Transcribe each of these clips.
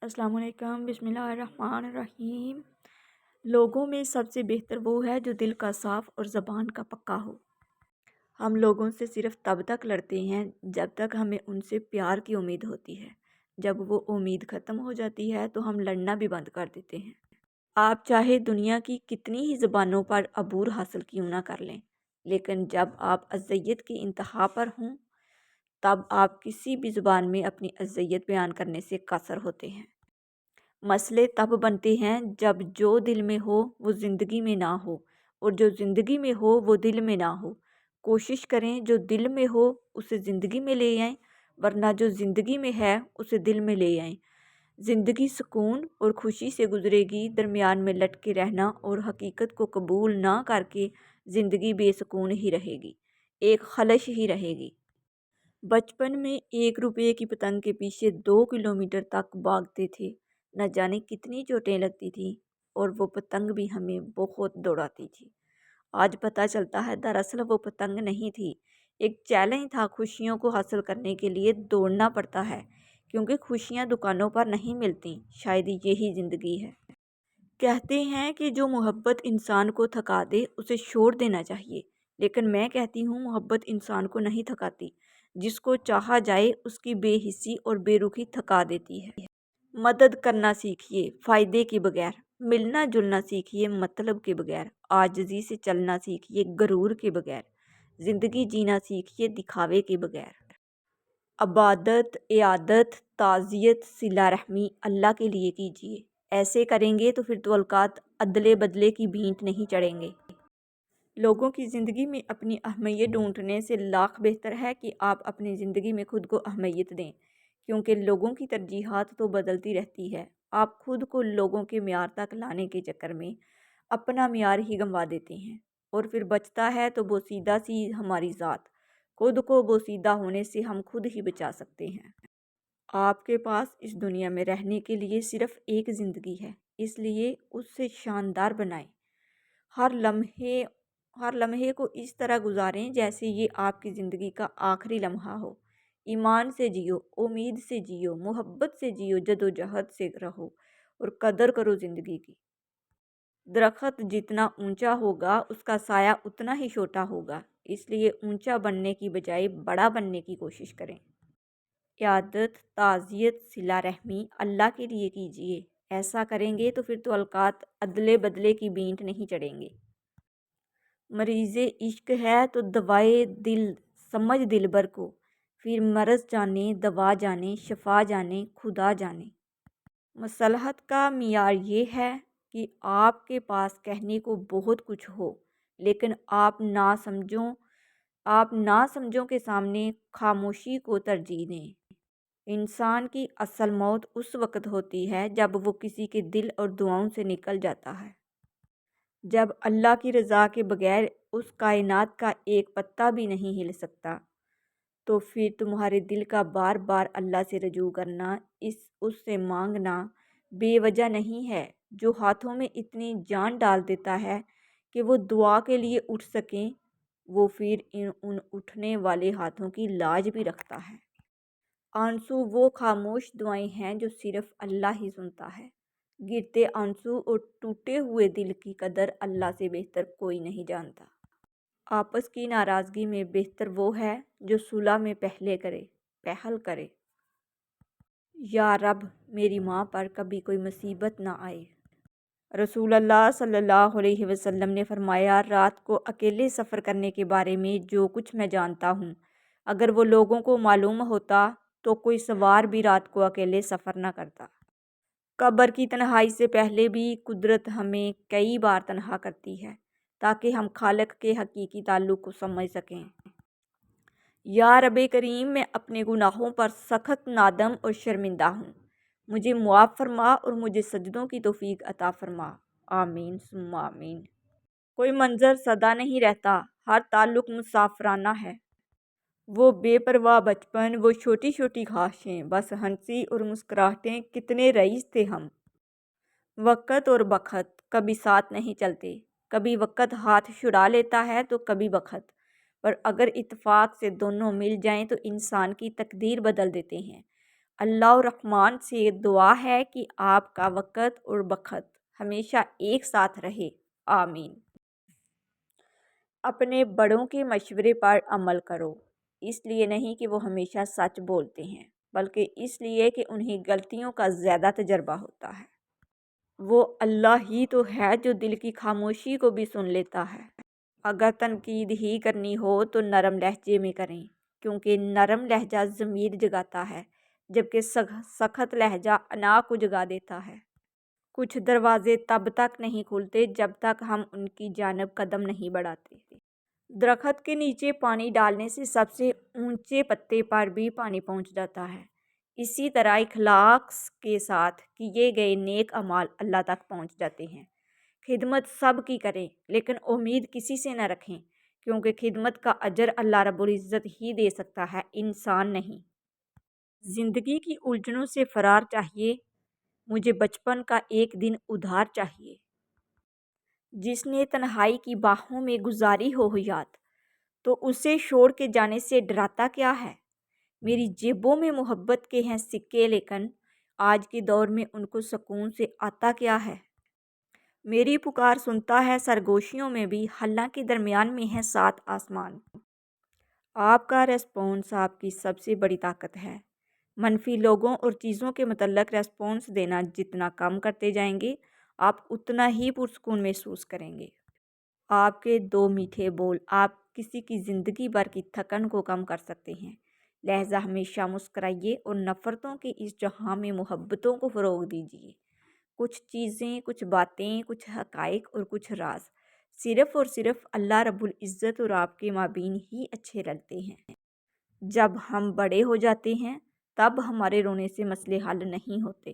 السلام علیکم، بسم اللہ الرحمن الرحیم۔ لوگوں میں سب سے بہتر وہ ہے جو دل کا صاف اور زبان کا پکا ہو۔ ہم لوگوں سے صرف تب تک لڑتے ہیں جب تک ہمیں ان سے پیار کی امید ہوتی ہے۔ جب وہ امید ختم ہو جاتی ہے تو ہم لڑنا بھی بند کر دیتے ہیں۔ آپ چاہے دنیا کی کتنی ہی زبانوں پر عبور حاصل کیوں نہ کر لیں، لیکن جب آپ اذیت کی انتہا پر ہوں تب آپ کسی بھی زبان میں اپنی اذیت بیان کرنے سے قاصر ہوتے ہیں۔ مسئلے تب بنتے ہیں جب جو دل میں ہو وہ زندگی میں نہ ہو، اور جو زندگی میں ہو وہ دل میں نہ ہو۔ کوشش کریں جو دل میں ہو اسے زندگی میں لے آئیں، ورنہ جو زندگی میں ہے اسے دل میں لے آئیں۔ زندگی سکون اور خوشی سے گزرے گی، درمیان میں لٹکے رہنا اور حقیقت کو قبول نہ کر کے زندگی بے سکون ہی رہے گی، ایک خلش ہی رہے گی۔ بچپن میں 1 روپے کی پتنگ کے پیچھے 2 کلومیٹر تک بھاگتے تھے، نہ جانے کتنی چوٹیں لگتی تھیں، اور وہ پتنگ بھی ہمیں بہت دوڑاتی تھی۔ آج پتہ چلتا ہے دراصل وہ پتنگ نہیں تھی، ایک چیلنج تھا۔ خوشیوں کو حاصل کرنے کے لیے دوڑنا پڑتا ہے، کیونکہ خوشیاں دکانوں پر نہیں ملتی۔ شاید یہی زندگی ہے۔ کہتے ہیں کہ جو محبت انسان کو تھکا دے اسے چھوڑ دینا چاہیے، لیکن میں کہتی ہوں محبت انسان کو نہیں تھکاتی، جس کو چاہا جائے اس کی بے حسی اور بے رخی تھکا دیتی ہے۔ مدد کرنا سیکھیے فائدے کے بغیر، ملنا جلنا سیکھیے مطلب کے بغیر، عاجزی سے چلنا سیکھیے غرور کے بغیر، زندگی جینا سیکھیے دکھاوے کے بغیر۔ عبادت، عیادت، تعزیت، صلہ رحمی اللہ کے لیے کیجیے۔ ایسے کریں گے تو پھر تعلقات ادلے بدلے کی بھینٹ نہیں چڑھیں گے۔ لوگوں کی زندگی میں اپنی اہمیت ڈھونڈنے سے لاکھ بہتر ہے کہ آپ اپنی زندگی میں خود کو اہمیت دیں، کیونکہ لوگوں کی ترجیحات تو بدلتی رہتی ہے۔ آپ خود کو لوگوں کے معیار تک لانے کے چکر میں اپنا معیار ہی گنوا دیتے ہیں، اور پھر بچتا ہے تو بوسیدہ سی ہماری ذات۔ خود کو بوسیدہ ہونے سے ہم خود ہی بچا سکتے ہیں۔ آپ کے پاس اس دنیا میں رہنے کے لیے صرف ایک زندگی ہے، اس لیے اس سے شاندار بنائیں۔ ہر لمحے کو اس طرح گزاریں جیسے یہ آپ کی زندگی کا آخری لمحہ ہو۔ ایمان سے جیو، امید سے جیو، محبت سے جیو، جدوجہد سے رہو، اور قدر کرو زندگی کی۔ درخت جتنا اونچا ہوگا اس کا سایہ اتنا ہی چھوٹا ہوگا، اس لیے اونچا بننے کی بجائے بڑا بننے کی کوشش کریں۔ عیادت، تعزیت، صلہ رحمی اللہ کے لیے کیجیے۔ ایسا کریں گے تو پھر تعلقات ادلے بدلے کی بھینٹ نہیں چڑھیں گے۔ مریض عشق ہے تو دوائے دل سمجھ دلبر کو، پھر مرض جانے دوا جانے شفا جانے خدا جانے۔ مصلحت کا معیار یہ ہے کہ آپ کے پاس کہنے کو بہت کچھ ہو، لیکن آپ ناسمجھوں کے سامنے خاموشی کو ترجیح دیں۔ انسان کی اصل موت اس وقت ہوتی ہے جب وہ کسی کے دل اور دعاؤں سے نکل جاتا ہے۔ جب اللہ کی رضا کے بغیر اس کائنات کا ایک پتا بھی نہیں ہل سکتا، تو پھر تمہارے دل کا بار بار اللہ سے رجوع کرنا، اس سے مانگنا بے وجہ نہیں ہے۔ جو ہاتھوں میں اتنی جان ڈال دیتا ہے کہ وہ دعا کے لیے اٹھ سکیں، وہ پھر ان اٹھنے والے ہاتھوں کی لاج بھی رکھتا ہے۔ آنسو وہ خاموش دعائیں ہیں جو صرف اللہ ہی سنتا ہے۔ گرتے آنسو اور ٹوٹے ہوئے دل کی قدر اللہ سے بہتر کوئی نہیں جانتا۔ آپس کی ناراضگی میں بہتر وہ ہے جو صلح میں پہل کرے۔ یا رب میری ماں پر کبھی کوئی مصیبت نہ آئے۔ رسول اللہ صلی اللہ علیہ وسلم نے فرمایا، رات کو اکیلے سفر کرنے کے بارے میں جو کچھ میں جانتا ہوں، اگر وہ لوگوں کو معلوم ہوتا تو کوئی سوار بھی رات کو اکیلے سفر نہ کرتا۔ قبر کی تنہائی سے پہلے بھی قدرت ہمیں کئی بار تنہا کرتی ہے تاکہ ہم خالق کے حقیقی تعلق کو سمجھ سکیں۔ یا رب کریم، میں اپنے گناہوں پر سخت نادم اور شرمندہ ہوں، مجھے معاف فرما اور مجھے سجدوں کی توفیق عطا فرما۔ آمین ثم آمین۔ کوئی منظر سدا نہیں رہتا، ہر تعلق مسافرانہ ہے۔ وہ بے پرواہ بچپن، وہ چھوٹی چھوٹی خواہشیں، بس ہنسی اور مسکراہٹیں، کتنے رئیس تھے ہم۔ وقت اور بخت کبھی ساتھ نہیں چلتے، کبھی وقت ہاتھ چھڑا لیتا ہے تو کبھی بخت، پر اگر اتفاق سے دونوں مل جائیں تو انسان کی تقدیر بدل دیتے ہیں۔ اللہ الرحمن سے دعا ہے کہ آپ کا وقت اور بخت ہمیشہ ایک ساتھ رہے، آمین۔ اپنے بڑوں کے مشورے پر عمل کرو، اس لیے نہیں کہ وہ ہمیشہ سچ بولتے ہیں، بلکہ اس لیے کہ انہیں غلطیوں کا زیادہ تجربہ ہوتا ہے۔ وہ اللہ ہی تو ہے جو دل کی خاموشی کو بھی سن لیتا ہے۔ اگر تنقید ہی کرنی ہو تو نرم لہجے میں کریں، کیونکہ نرم لہجہ ضمیر جگاتا ہے، جبکہ سخت لہجہ انا کو جگا دیتا ہے۔ کچھ دروازے تب تک نہیں کھلتے جب تک ہم ان کی جانب قدم نہیں بڑھاتے۔ درخت کے نیچے پانی ڈالنے سے سب سے اونچے پتے پر بھی پانی پہنچ جاتا ہے۔ اسی طرح اخلاص کے ساتھ کیے گئے نیک اعمال اللہ تک پہنچ جاتے ہیں۔ خدمت سب کی کریں، لیکن امید کسی سے نہ رکھیں، کیونکہ خدمت کا اجر اللہ رب العزت ہی دے سکتا ہے، انسان نہیں۔ زندگی کی الجھنوں سے فرار چاہیے، مجھے بچپن کا ایک دن ادھار چاہیے۔ جس نے تنہائی کی باہوں میں گزاری ہو حیات، تو اسے چھوڑ کے جانے سے ڈراتا کیا ہے؟ میری جیبوں میں محبت کے ہیں سکے، لیکن آج کے دور میں ان کو سکون سے آتا کیا ہے؟ میری پکار سنتا ہے سرگوشیوں میں بھی، حالانکہ درمیان میں ہے 7 آسمان۔ آپ کا ریسپانس آپ کی سب سے بڑی طاقت ہے۔ منفی لوگوں اور چیزوں کے متعلق ریسپانس دینا جتنا کم کرتے جائیں گے، آپ اتنا ہی پرسکون محسوس کریں گے۔ آپ کے 2 میٹھے بول آپ کسی کی زندگی بھر کی تھکن کو کم کر سکتے ہیں، لہذا ہمیشہ مسکرائیے اور نفرتوں کے اس جہاں میں محبتوں کو فروغ دیجیے۔ کچھ چیزیں، کچھ باتیں، کچھ حقائق اور کچھ راز صرف اور صرف اللہ رب العزت اور آپ کے مابین ہی اچھے لگتے ہیں۔ جب ہم بڑے ہو جاتے ہیں تب ہمارے رونے سے مسئلے حل نہیں ہوتے۔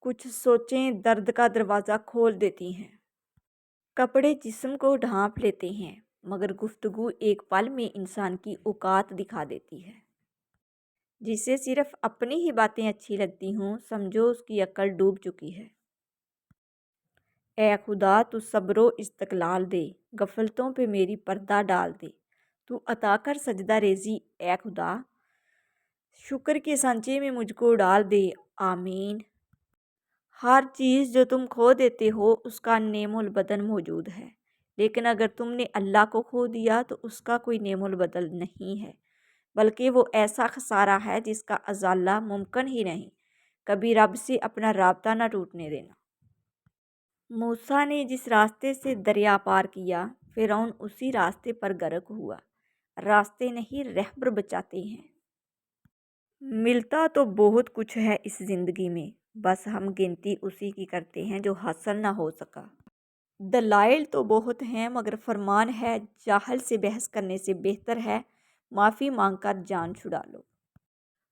کچھ سوچیں درد کا دروازہ کھول دیتی ہیں۔ کپڑے جسم کو ڈھانپ لیتے ہیں، مگر گفتگو ایک پل میں انسان کی اوقات دکھا دیتی ہے۔ جسے صرف اپنی ہی باتیں اچھی لگتی ہوں، سمجھو اس کی عقل ڈوب چکی ہے۔ اے خدا تو صبر و استقلال دے، غفلتوں پہ میری پردہ ڈال دے، تو عطا کر سجدہ ریزی اے خدا، شکر کے سانچے میں مجھ کو ڈال دے، آمین۔ ہر چیز جو تم کھو دیتے ہو اس کا نعم البدل موجود ہے، لیکن اگر تم نے اللہ کو کھو دیا تو اس کا کوئی نعم البدل نہیں ہے، بلکہ وہ ایسا خسارہ ہے جس کا ازالہ ممکن ہی نہیں۔ کبھی رب سے اپنا رابطہ نہ ٹوٹنے دینا۔ موسیٰ نے جس راستے سے دریا پار کیا، فرعون اسی راستے پر غرق ہوا۔ راستے نہیں رہبر بچاتے ہیں۔ ملتا تو بہت کچھ ہے اس زندگی میں، بس ہم گنتی اسی کی کرتے ہیں جو حاصل نہ ہو سکا۔ دلائل تو بہت ہیں، مگر فرمان ہے جاہل سے بحث کرنے سے بہتر ہے معافی مانگ کر جان چھڑا لو۔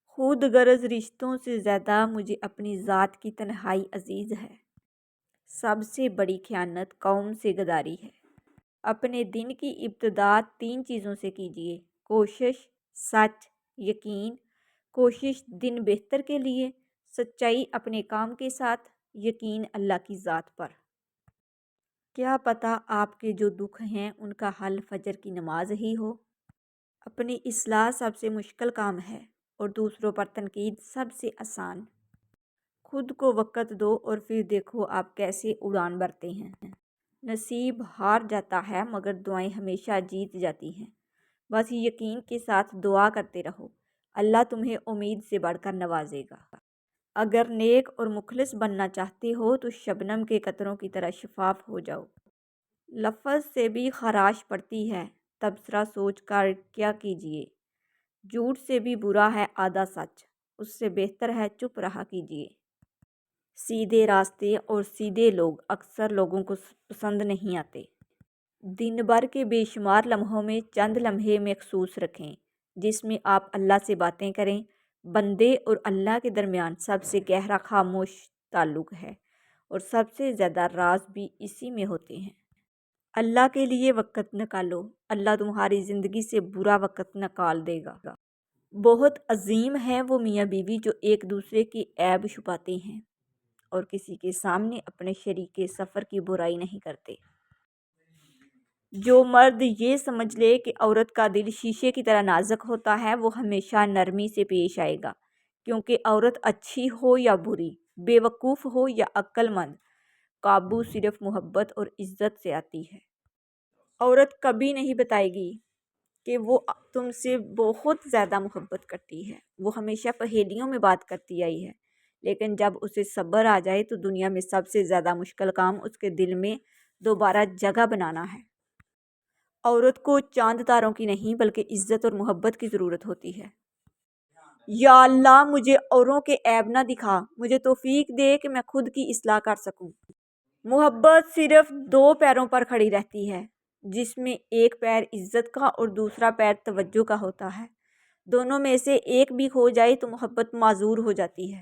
خود غرض رشتوں سے زیادہ مجھے اپنی ذات کی تنہائی عزیز ہے۔ سب سے بڑی خیانت قوم سے غداری ہے۔ اپنے دن کی ابتدا 3 چیزوں سے کیجیے: کوشش، سچ، یقین۔ کوشش دن بہتر کے لیے، سچائی اپنے کام کے ساتھ، یقین اللہ کی ذات پر۔ کیا پتہ آپ کے جو دکھ ہیں ان کا حل فجر کی نماز ہی ہو۔ اپنی اصلاح سب سے مشکل کام ہے اور دوسروں پر تنقید سب سے آسان۔ خود کو وقت دو اور پھر دیکھو آپ کیسے اڑان بھرتے ہیں۔ نصیب ہار جاتا ہے مگر دعائیں ہمیشہ جیت جاتی ہیں۔ بس یقین کے ساتھ دعا کرتے رہو، اللہ تمہیں امید سے بڑھ کر نوازے گا۔ اگر نیک اور مخلص بننا چاہتے ہو تو شبنم کے قطروں کی طرح شفاف ہو جاؤ۔ لفظ سے بھی خراش پڑتی ہے، تبصرہ سوچ کر کیا کیجیے۔ جھوٹ سے بھی برا ہے آدھا سچ، اس سے بہتر ہے چپ رہا کیجیے۔ سیدھے راستے اور سیدھے لوگ اکثر لوگوں کو پسند نہیں آتے۔ دن بھر کے بے شمار لمحوں میں چند لمحے مخصوص رکھیں جس میں آپ اللہ سے باتیں کریں۔ بندے اور اللہ کے درمیان سب سے گہرا خاموش تعلق ہے اور سب سے زیادہ راز بھی اسی میں ہوتے ہیں۔ اللہ کے لیے وقت نکالو، اللہ تمہاری زندگی سے برا وقت نکال دے گا۔ بہت عظیم ہے وہ میاں بیوی جو ایک دوسرے کی عیب چھپاتے ہیں اور کسی کے سامنے اپنے شریک سفر کی برائی نہیں کرتے۔ جو مرد یہ سمجھ لے کہ عورت کا دل شیشے کی طرح نازک ہوتا ہے وہ ہمیشہ نرمی سے پیش آئے گا، کیونکہ عورت اچھی ہو یا بری، بیوقوف ہو یا عقل مند، قابو صرف محبت اور عزت سے آتی ہے۔ عورت کبھی نہیں بتائے گی کہ وہ تم سے بہت زیادہ محبت کرتی ہے، وہ ہمیشہ پہیلیوں میں بات کرتی آئی ہے، لیکن جب اسے صبر آ جائے تو دنیا میں سب سے زیادہ مشکل کام اس کے دل میں دوبارہ جگہ بنانا ہے۔ عورت کو چاند تاروں کی نہیں بلکہ عزت اور محبت کی ضرورت ہوتی ہے۔ یا اللہ مجھے اوروں کے عیب نہ دکھا، مجھے توفیق دے کہ میں خود کی اصلاح کر سکوں۔ محبت صرف دو پیروں پر کھڑی رہتی ہے، جس میں ایک پیر عزت کا اور دوسرا پیر توجہ کا ہوتا ہے۔ دونوں میں سے ایک بھی کھو جائے تو محبت معذور ہو جاتی ہے۔